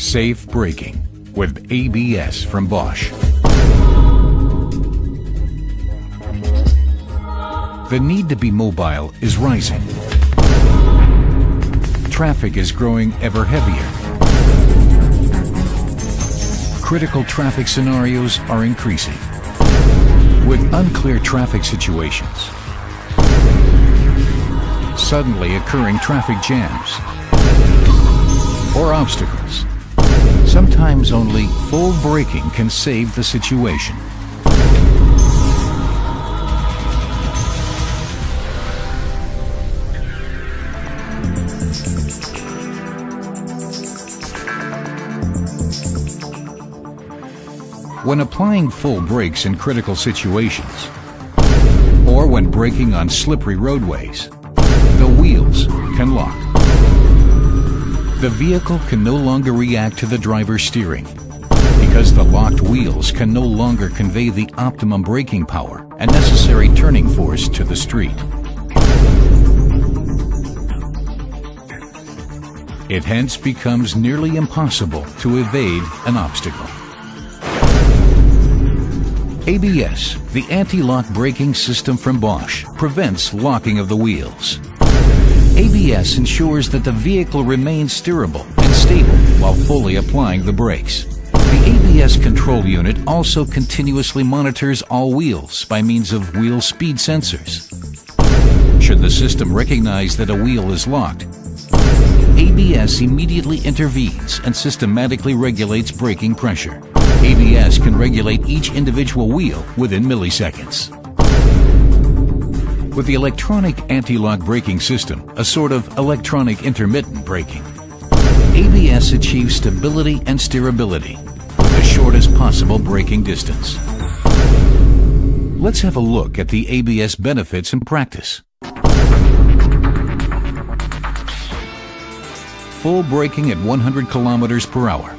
Safe braking with ABS from Bosch. The need to be mobile is rising. Traffic is growing ever heavier. Critical traffic scenarios are increasing. With unclear traffic situations, suddenly occurring traffic jams, or obstacles, sometimes only full braking can save the situation. When applying full brakes in critical situations, or when braking on slippery roadways, the wheels can lock. The vehicle can no longer react to the driver's steering because the locked wheels can no longer convey the optimum braking power and necessary turning force to the street. It hence becomes nearly impossible to evade an obstacle. ABS, the anti-lock braking system from Bosch, prevents locking of the wheels. ABS ensures that the vehicle remains steerable and stable while fully applying the brakes. The ABS control unit also continuously monitors all wheels by means of wheel speed sensors. Should the system recognize that a wheel is locked, ABS immediately intervenes and systematically regulates braking pressure. ABS can regulate each individual wheel within milliseconds. With the electronic anti-lock braking system, a sort of electronic intermittent braking, ABS achieves stability and steerability with the shortest possible braking distance. Let's have a look at the ABS benefits in practice. Full braking at 100 kilometers per hour.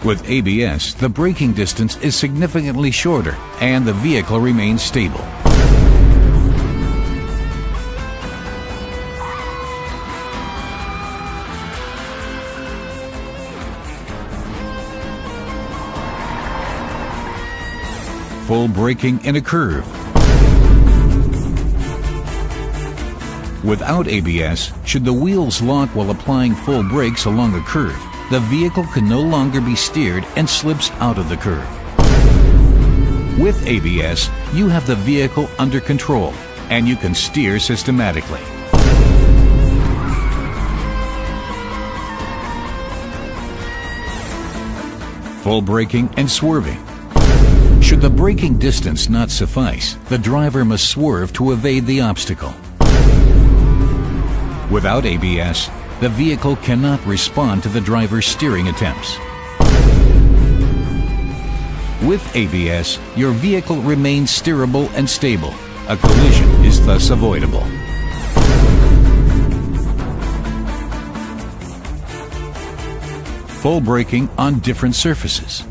With ABS, the braking distance is significantly shorter and the vehicle remains stable. Full braking in a curve. Without ABS, should the wheels lock while applying full brakes along a curve, the vehicle can no longer be steered and slips out of the curve. With ABS, you have the vehicle under control and you can steer systematically. Full braking and swerving. Should the braking distance not suffice, the driver must swerve to evade the obstacle. Without ABS, the vehicle cannot respond to the driver's steering attempts. With ABS, your vehicle remains steerable and stable. A collision is thus avoidable. Full braking on different surfaces.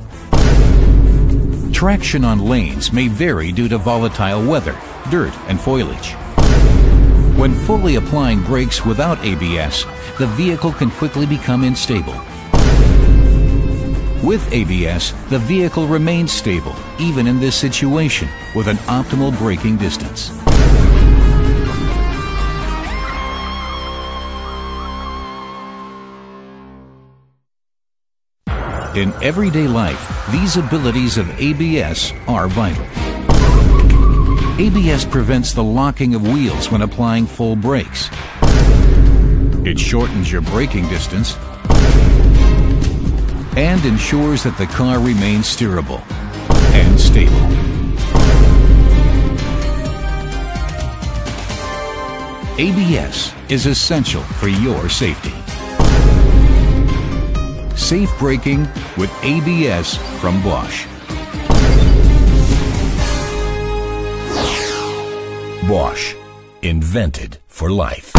Traction on lanes may vary due to volatile weather, dirt, and foliage. When fully applying brakes without ABS, the vehicle can quickly become unstable. With ABS, the vehicle remains stable, even in this situation, with an optimal braking distance. In everyday life, these abilities of ABS are vital. ABS prevents the locking of wheels when applying full brakes. It shortens your braking distance and ensures that the car remains steerable and stable. ABS is essential for your safety. Safe braking with ABS from Bosch. Bosch, invented for life.